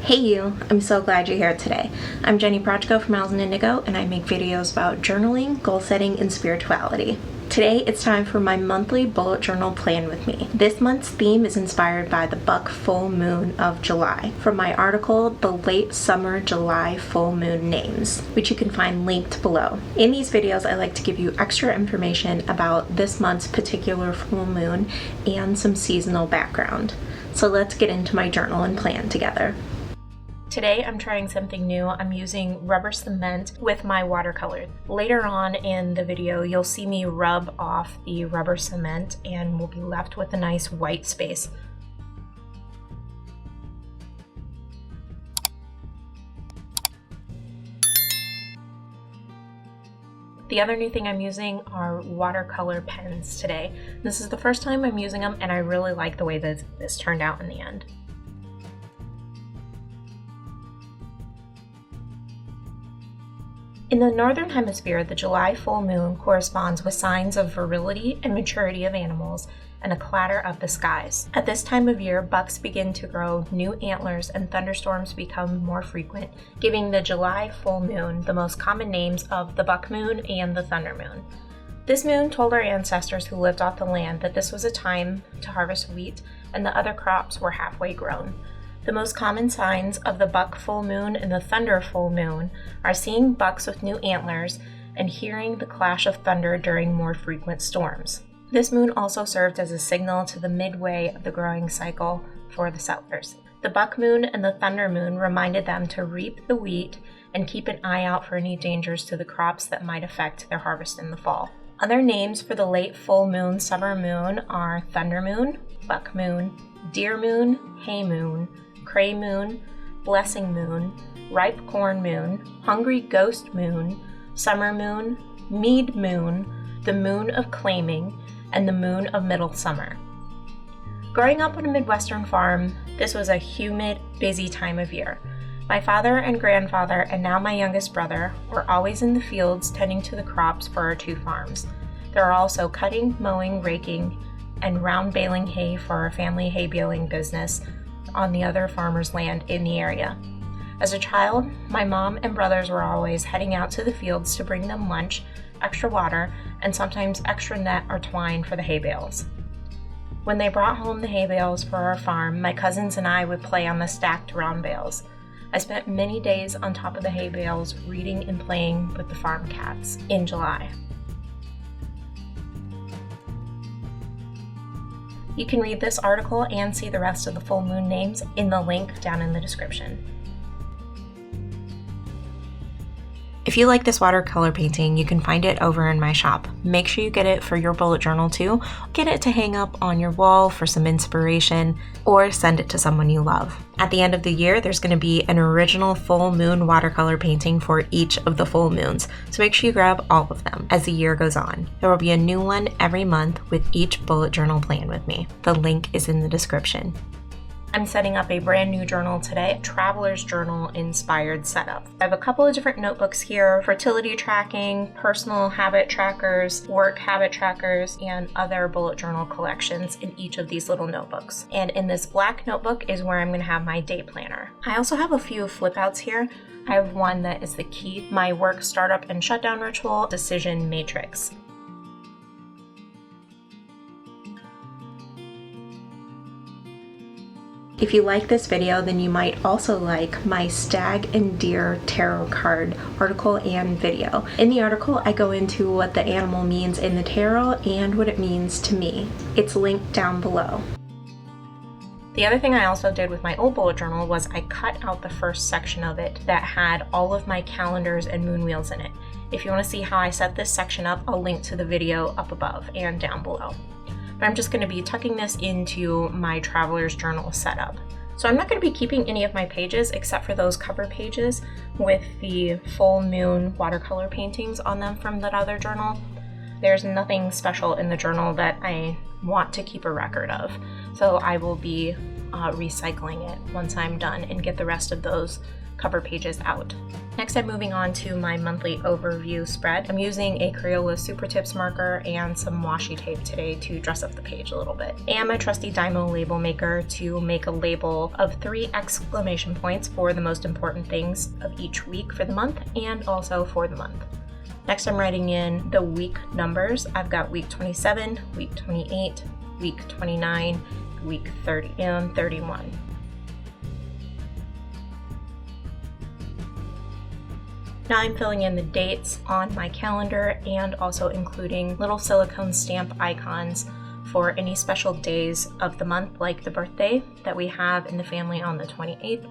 Hey you! I'm so glad you're here today. I'm Jenny Prochko from Owls and Indigo, and I make videos about journaling, goal setting, and spirituality. Today it's time for my monthly bullet journal plan with me. This month's theme is inspired by the buck full moon of July from my article, The Late Summer July Full Moon Names, which you can find linked below. In these videos, I like to give you extra information about this month's particular full moon and some seasonal background. So let's get into my journal and plan together. Today I'm trying something new. I'm using rubber cement with my watercolor. Later on in the video, you'll see me rub off the rubber cement and we'll be left with a nice white space. The other new thing I'm using are watercolor pens today. This is the first time I'm using them and I really like the way that this turned out in the end. In the Northern Hemisphere, the July full moon corresponds with signs of virility and maturity of animals and a clatter of the skies. At this time of year, bucks begin to grow new antlers and thunderstorms become more frequent, giving the July full moon the most common names of the buck moon and the thunder moon. This moon told our ancestors who lived off the land that this was a time to harvest wheat and the other crops were halfway grown. The most common signs of the buck full moon and the thunder full moon are seeing bucks with new antlers and hearing the clash of thunder during more frequent storms. This moon also served as a signal to the midway of the growing cycle for the settlers. The buck moon and the thunder moon reminded them to reap the wheat and keep an eye out for any dangers to the crops that might affect their harvest in the fall. Other names for the late full moon summer moon are thunder moon, buck moon, deer moon, hay moon, Cray moon, blessing moon, ripe corn moon, hungry ghost moon, summer moon, mead moon, the moon of claiming, and the moon of middle summer. Growing up on a Midwestern farm, this was a humid, busy time of year. My father and grandfather, and now my youngest brother, were always in the fields tending to the crops for our two farms. There are also cutting, mowing, raking, and round baling hay for our family hay baling business on the other farmers' land in the area. As a child, my mom and brothers were always heading out to the fields to bring them lunch, extra water, and sometimes extra net or twine for the hay bales. When they brought home the hay bales for our farm, my cousins and I would play on the stacked round bales. I spent many days on top of the hay bales reading and playing with the farm cats in July. You can read this article and see the rest of the full moon names in the link down in the description. If you like this watercolor painting, you can find it over in my shop. Make sure you get it for your bullet journal too. Get it to hang up on your wall for some inspiration, or send it to someone you love. At the end of the year, there's going to be an original full moon watercolor painting for each of the full moons, so make sure you grab all of them as the year goes on. There will be a new one every month with each bullet journal plan with me. The link is in the description. I'm setting up a brand new journal today, a traveler's journal inspired setup. I have a couple of different notebooks here: fertility tracking, personal habit trackers, work habit trackers, and other bullet journal collections in each of these little notebooks. And in this black notebook is where I'm going to have my day planner. I also have a few flip outs here. I have one that is the key, my work startup and shutdown ritual, decision matrix. If you like this video, then you might also like my stag and deer tarot card article and video. In the article, I go into what the animal means in the tarot and what it means to me. It's linked down below. The other thing I also did with my old bullet journal was I cut out the first section of it that had all of my calendars and moon wheels in it. If you want to see how I set this section up, I'll link to the video up above and down below. But I'm just going to be tucking this into my traveler's journal setup. So I'm not going to be keeping any of my pages except for those cover pages with the full moon watercolor paintings on them from that other journal. There's nothing special in the journal that I want to keep a record of, so I will be recycling it once I'm done and get the rest of those cover pages out. Next, I'm moving on to my monthly overview spread. I'm using a Crayola Super Tips marker and some washi tape today to dress up the page a little bit. And my trusty Dymo label maker to make a label of 3 exclamation points for the most important things of each week for the month and also for the month. Next, I'm writing in the week numbers. I've got week 27, week 28, week 29, week 30, and 31. Now I'm filling in the dates on my calendar and also including little silicone stamp icons for any special days of the month, like the birthday that we have in the family on the 28th,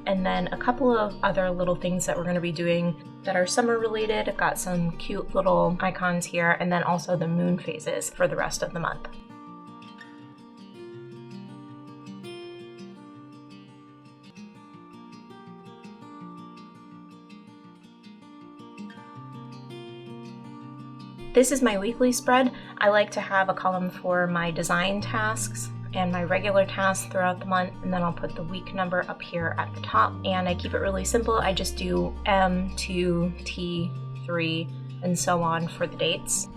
and then a couple of other little things that we're going to be doing that are summer related. I've got some cute little icons here, and then also the moon phases for the rest of the month. This is my weekly spread. I like to have a column for my design tasks and my regular tasks throughout the month, and then I'll put the week number up here at the top. And I keep it really simple. I just do M, 2, T, 3, and so on for the dates.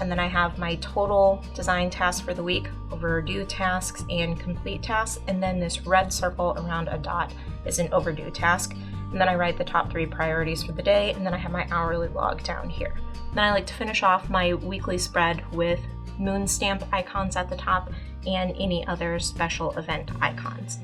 And then I have my total design tasks for the week, overdue tasks, and complete tasks. And then this red circle around a dot is an overdue task. And then I write the top 3 priorities for the day, and then I have my hourly log down here. Then I like to finish off my weekly spread with moon stamp icons at the top and any other special event icons.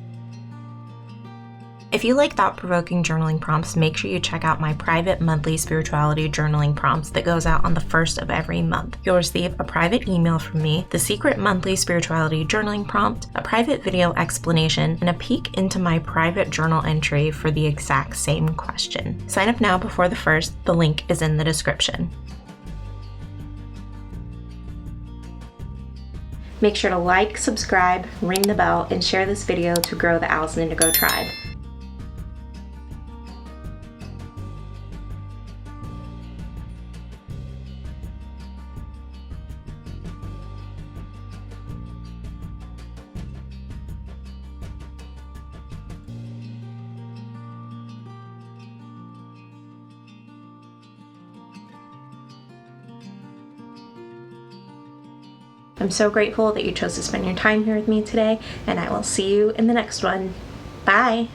If you like thought-provoking journaling prompts, make sure you check out my private monthly spirituality journaling prompts that goes out on the 1st of every month. You'll receive a private email from me, the secret monthly spirituality journaling prompt, a private video explanation, and a peek into my private journal entry for the exact same question. Sign up now before the 1st. The link is in the description. Make sure to like, subscribe, ring the bell, and share this video to grow the Owls and Indigo tribe. I'm so grateful that you chose to spend your time here with me today, and I will see you in the next one. Bye!